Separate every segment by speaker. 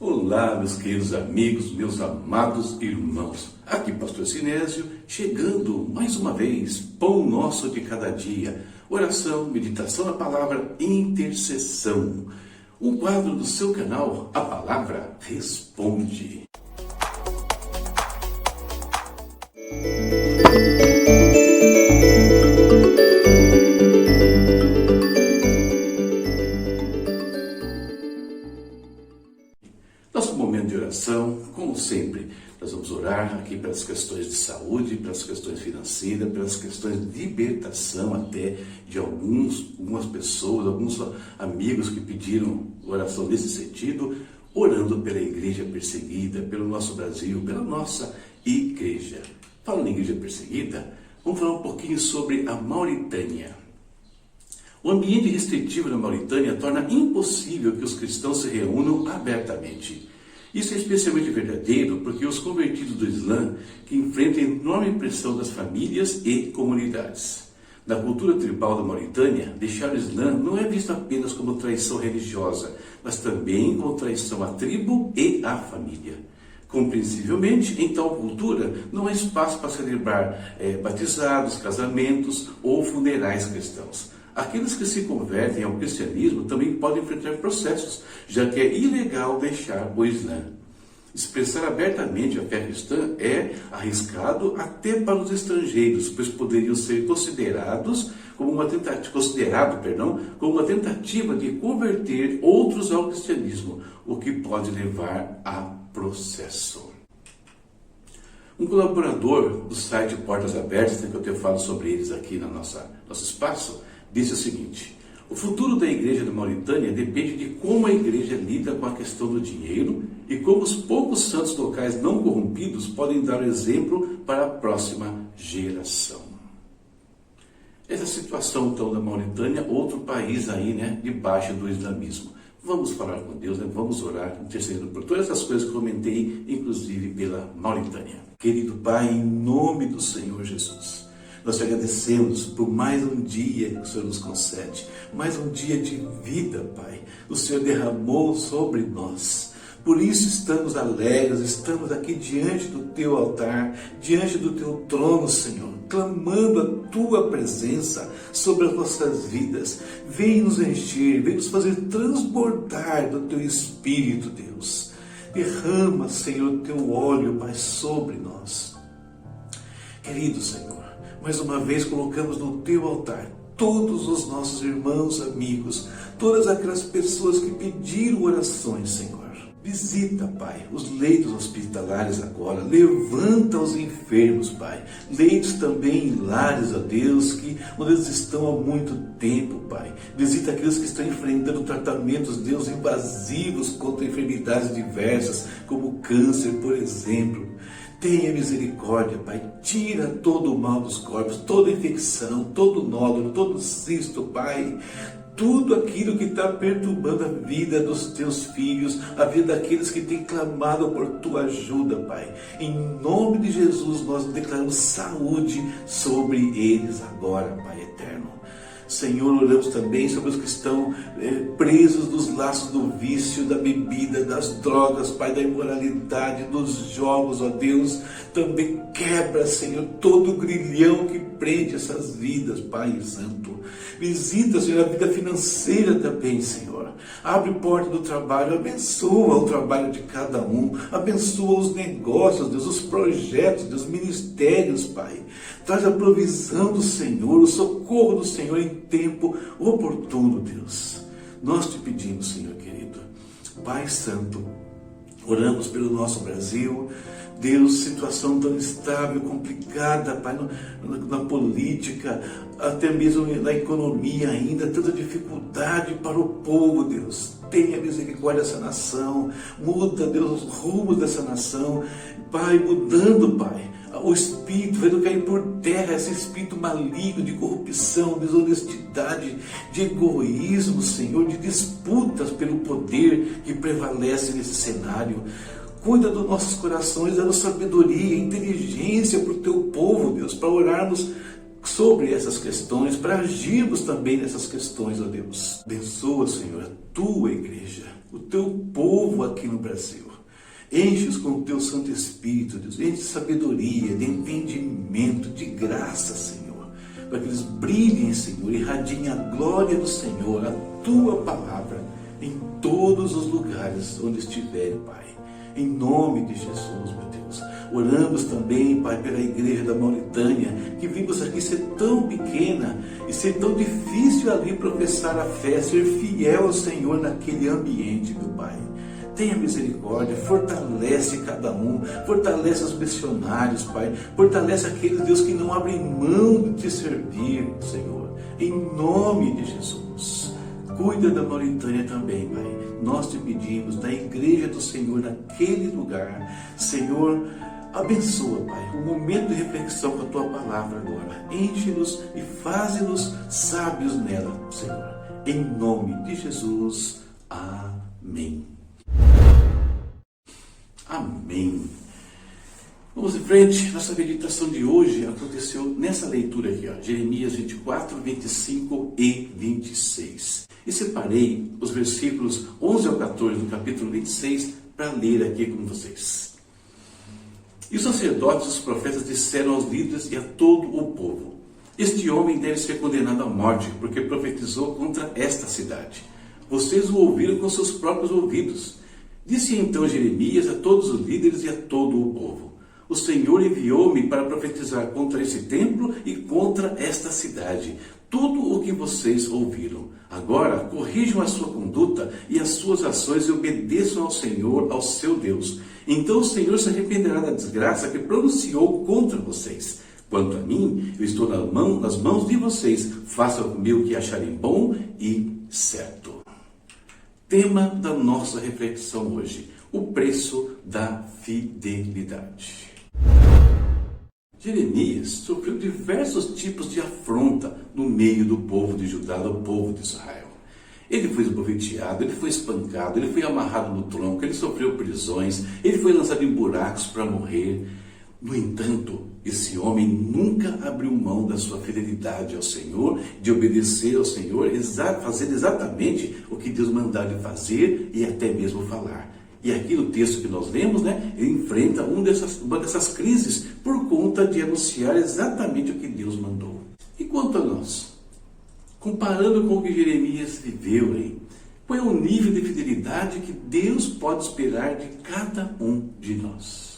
Speaker 1: Olá, meus queridos amigos, meus amados irmãos. Aqui, Pastor Sinésio, chegando mais uma vez, pão nosso de cada dia, oração, meditação na palavra, intercessão. Um quadro do seu canal, a palavra responde. Nosso momento de oração, como sempre, nós vamos orar aqui pelas questões de saúde, pelas questões financeiras, pelas questões de libertação até de algumas pessoas, alguns amigos que pediram oração nesse sentido, orando pela igreja perseguida, pelo nosso Brasil, pela nossa igreja. Falando em igreja perseguida, vamos falar um pouquinho sobre a Mauritânia. O ambiente restritivo na Mauritânia torna impossível que os cristãos se reúnam abertamente. Isso é especialmente verdadeiro porque os convertidos do Islã que enfrentam enorme pressão das famílias e comunidades. Na cultura tribal da Mauritânia, deixar o Islã não é visto apenas como traição religiosa, mas também como traição à tribo e à família. Compreensivelmente, em tal cultura, não há espaço para celebrar batizados, casamentos ou funerais cristãos. Aqueles que se convertem ao cristianismo também podem enfrentar processos, já que é ilegal deixar o Islã. Expressar abertamente a fé cristã é arriscado até para os estrangeiros, pois poderiam ser considerado como uma tentativa de converter outros ao cristianismo, o que pode levar a processo. Um colaborador do site Portas Abertas, que eu tenho falado sobre eles aqui no nosso espaço, disse o seguinte: o futuro da igreja da Mauritânia depende de como a igreja lida com a questão do dinheiro e como os poucos santos locais não corrompidos podem dar exemplo para a próxima geração. Essa situação então da Mauritânia, outro país aí, debaixo do islamismo. Vamos falar com Deus, vamos orar, intercedendo por todas essas coisas que comentei, inclusive pela Mauritânia. Querido Pai, em nome do Senhor Jesus, nós te agradecemos por mais um dia que o Senhor nos concede, mais um dia de vida, Pai. O Senhor derramou sobre nós. Por isso estamos alegres, estamos aqui diante do Teu altar, diante do Teu trono, Senhor, clamando a Tua presença sobre as nossas vidas. Vem nos encher, vem nos fazer transbordar do Teu Espírito, Deus. Derrama, Senhor, o Teu óleo, Pai, sobre nós. Querido Senhor, mais uma vez colocamos no Teu altar todos os nossos irmãos, amigos, todas aquelas pessoas que pediram orações, Senhor. Visita, Pai, os leitos hospitalares agora, levanta os enfermos, Pai. Leitos também em lares, ó Deus, onde eles estão há muito tempo, Pai. Visita aqueles que estão enfrentando tratamentos, Deus, invasivos contra enfermidades diversas, como câncer, por exemplo. Tenha misericórdia, Pai, tira todo o mal dos corpos, toda infecção, todo nódulo, todo cisto, Pai, tudo aquilo que está perturbando a vida dos Teus filhos, a vida daqueles que têm clamado por Tua ajuda, Pai. Em nome de Jesus, nós declaramos saúde sobre eles agora, Pai eterno. Senhor, oramos também sobre os que estão presos nos laços do vício, da bebida, das drogas, Pai, da imoralidade, dos jogos, ó Deus. Também quebra, Senhor, todo o grilhão que prende essas vidas, Pai Santo. Visita, Senhor, a vida financeira também, Senhor. Abre porta do trabalho, abençoa o trabalho de cada um, abençoa os negócios, Deus, os projetos, Deus, os ministérios, Pai. Traz a provisão do Senhor, o socorro do Senhor em tempo oportuno, Deus. Nós te pedimos, Senhor querido, Pai Santo, oramos pelo nosso Brasil, Deus, situação tão instável, complicada, Pai, na política, até mesmo na economia ainda, tanta dificuldade para o povo, Deus. Tenha misericórdia dessa nação, muda, Deus, os rumos dessa nação, Pai, mudando, Pai, o espírito, vendo cair por terra esse espírito maligno de corrupção, desonestidade, de egoísmo, Senhor, de disputas pelo poder que prevalece nesse cenário. Cuida dos nossos corações, dando sabedoria, inteligência para o Teu povo, Deus, para orarmos sobre essas questões, para agirmos também nessas questões, ó Deus. Abençoa, Senhor, a Tua igreja, o Teu povo aqui no Brasil. Enche-os com o teu Santo Espírito, Deus. Enche de sabedoria, de entendimento, de graça, Senhor. Para que eles brilhem, Senhor, irradiem a glória do Senhor, a tua palavra, em todos os lugares onde estiverem, Pai. Em nome de Jesus, meu Deus. Oramos também, Pai, pela igreja da Mauritânia, que vimos aqui ser tão pequena e ser tão difícil ali professar a fé, ser fiel ao Senhor naquele ambiente, meu Pai. Tenha misericórdia, fortalece cada um, fortalece os missionários, Pai, fortalece aqueles, Deus, que não abrem mão de te servir, Senhor, em nome de Jesus. Cuida da Mauritânia também, Pai. Nós te pedimos, da igreja do Senhor, naquele lugar, Senhor, abençoa, Pai, um momento de reflexão com a tua palavra agora. Enche-nos e faze-nos sábios nela, Senhor, em nome de Jesus. Amém. Amém. Vamos em frente. Nossa meditação de hoje aconteceu nessa leitura aqui, ó, Jeremias 24, 25 e 26. E separei os versículos 11 ao 14 do capítulo 26 para ler aqui com vocês. E os sacerdotes e os profetas disseram aos líderes e a todo o povo: este homem deve ser condenado à morte, porque profetizou contra esta cidade. Vocês o ouviram com seus próprios ouvidos. Disse então Jeremias a todos os líderes e a todo o povo: o Senhor enviou-me para profetizar contra esse templo e contra esta cidade tudo o que vocês ouviram. Agora corrijam a sua conduta e as suas ações e obedeçam ao Senhor, ao seu Deus. Então o Senhor se arrependerá da desgraça que pronunciou contra vocês. Quanto a mim, eu estou nas mãos de vocês. Façam comigo o que acharem bom e certo. Tema da nossa reflexão hoje: o preço da fidelidade. Jeremias sofreu diversos tipos de afronta no meio do povo de Judá, do povo de Israel. Ele foi esbofeteado, ele foi espancado, ele foi amarrado no tronco, ele sofreu prisões, ele foi lançado em buracos para morrer. No entanto, esse homem nunca abriu mão da sua fidelidade ao Senhor, de obedecer ao Senhor, fazer exatamente o que Deus mandava ele fazer e até mesmo falar. E aqui no texto que nós lemos, ele enfrenta uma dessas crises por conta de anunciar exatamente o que Deus mandou. E quanto a nós? Comparando com o que Jeremias viveu, qual é o nível de fidelidade que Deus pode esperar de cada um de nós?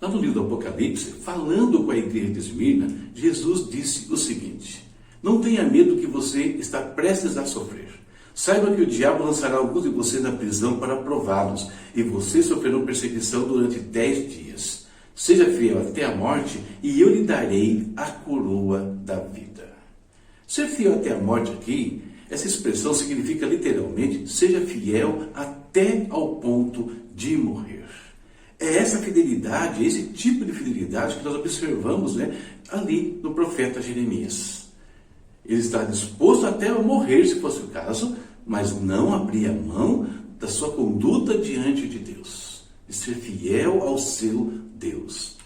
Speaker 1: Lá no livro do Apocalipse, falando com a igreja de Esmirna, Jesus disse o seguinte: não tenha medo que você está prestes a sofrer. Saiba que o diabo lançará alguns de vocês na prisão para prová-los, e vocês sofrerão perseguição durante 10 dias. Seja fiel até a morte, e eu lhe darei a coroa da vida. Ser fiel até a morte aqui, essa expressão significa literalmente, seja fiel até ao ponto de morrer. É essa fidelidade, esse tipo de fidelidade que nós observamos ali no profeta Jeremias. Ele está disposto até a morrer, se fosse o caso, mas não abria mão da sua conduta diante de Deus, de ser fiel ao seu Deus.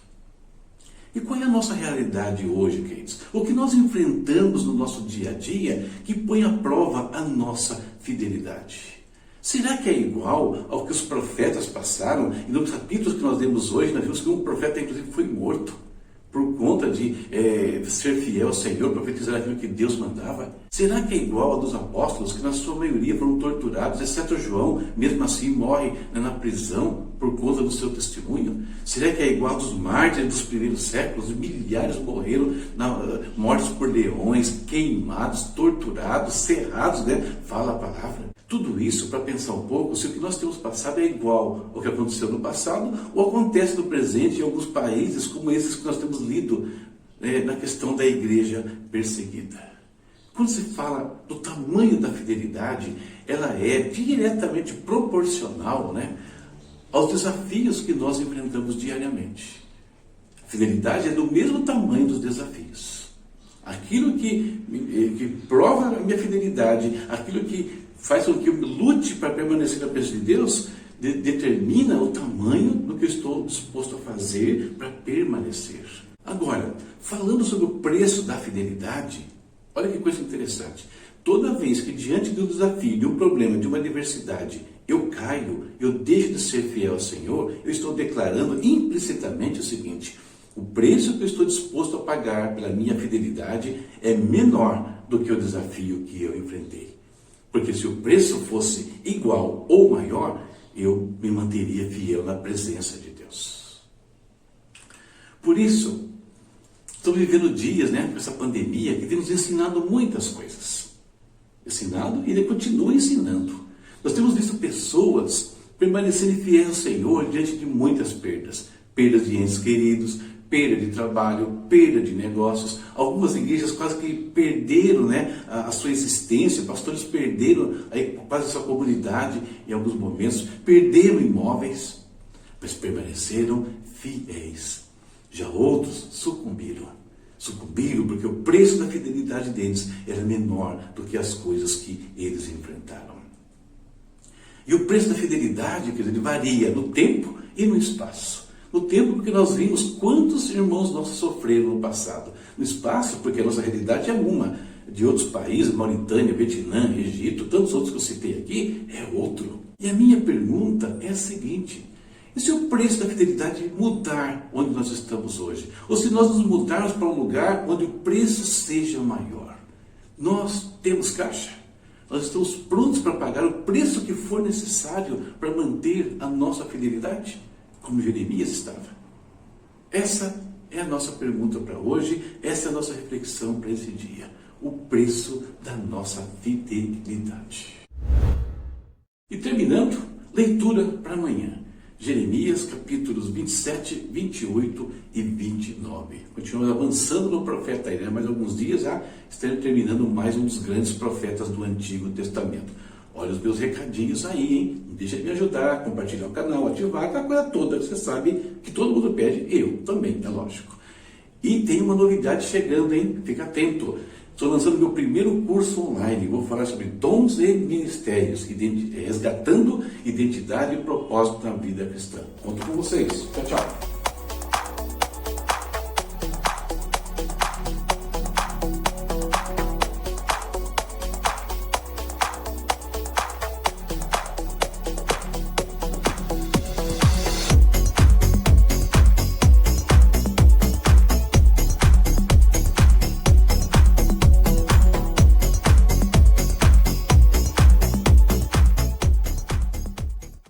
Speaker 1: E qual é a nossa realidade hoje, queridos? O que nós enfrentamos no nosso dia a dia que põe à prova a nossa fidelidade? Será que é igual ao que os profetas passaram? E nos capítulos que nós lemos hoje, nós vimos que um profeta, inclusive, foi morto por conta de ser fiel ao Senhor, profetizar aquilo que Deus mandava. Será que é igual ao dos apóstolos, que na sua maioria foram torturados, exceto João, mesmo assim morre na prisão por conta do seu testemunho? Será que é igual aos dos mártires dos primeiros séculos? Milhares morreram, mortos por leões, queimados, torturados, cerrados, fala a palavra. Tudo isso para pensar um pouco se o que nós temos passado é igual ao que aconteceu no passado ou acontece no presente em alguns países como esses que nós temos lido na questão da igreja perseguida. Quando se fala do tamanho da fidelidade, ela é diretamente proporcional aos desafios que nós enfrentamos diariamente. A fidelidade é do mesmo tamanho dos desafios. Aquilo que prova a minha fidelidade, aquilo que faz com que eu lute para permanecer na presença de Deus, determina o tamanho do que eu estou disposto a fazer para permanecer. Agora, falando sobre o preço da fidelidade, olha que coisa interessante. Toda vez que diante do desafio, de um problema, de uma adversidade, eu caio, eu deixo de ser fiel ao Senhor, eu estou declarando implicitamente o seguinte: o preço que eu estou disposto a pagar pela minha fidelidade é menor do que o desafio que eu enfrentei. Porque se o preço fosse igual ou maior, eu me manteria fiel na presença de Deus. Por isso, estamos vivendo dias, com essa pandemia, que tem nos ensinado muitas coisas. Ensinado e ele continua ensinando. Nós temos visto pessoas permanecerem fiéis ao Senhor diante de muitas perdas. Perdas de entes queridos, perda de trabalho, perda de negócios. Algumas igrejas quase que perderam a sua existência, pastores perderam quase a sua comunidade em alguns momentos, perderam imóveis, mas permaneceram fiéis. Já outros sucumbiram porque o preço da fidelidade deles era menor do que as coisas que eles enfrentaram. E o preço da fidelidade, ele varia no tempo e no espaço. No tempo, porque nós vimos quantos irmãos nossos sofreram no passado. No espaço, porque a nossa realidade é uma. De outros países, Mauritânia, Vietnã, Egito, tantos outros que eu citei aqui, é outro. E a minha pergunta é a seguinte: e se o preço da fidelidade mudar onde nós estamos hoje? Ou se nós nos mudarmos para um lugar onde o preço seja maior? Nós temos caixa? Nós estamos prontos para pagar o preço que for necessário para manter a nossa fidelidade? Como Jeremias estava. Essa é a nossa pergunta para hoje, essa é a nossa reflexão para esse dia. O preço da nossa fidelidade. E terminando, leitura para amanhã. Jeremias, capítulos 27, 28 e 29. Continuamos avançando no profeta Irã, mais alguns dias já estaremos terminando mais um dos grandes profetas do Antigo Testamento. Olha os meus recadinhos aí, hein? Não deixa de me ajudar, compartilhar o canal, ativar aquela coisa toda que você sabe que todo mundo pede, eu também, é lógico. E tem uma novidade chegando, hein? Fica atento. Estou lançando meu primeiro curso online. Vou falar sobre dons e ministérios, resgatando identidade e propósito na vida cristã. Conto com vocês. Tchau, tchau.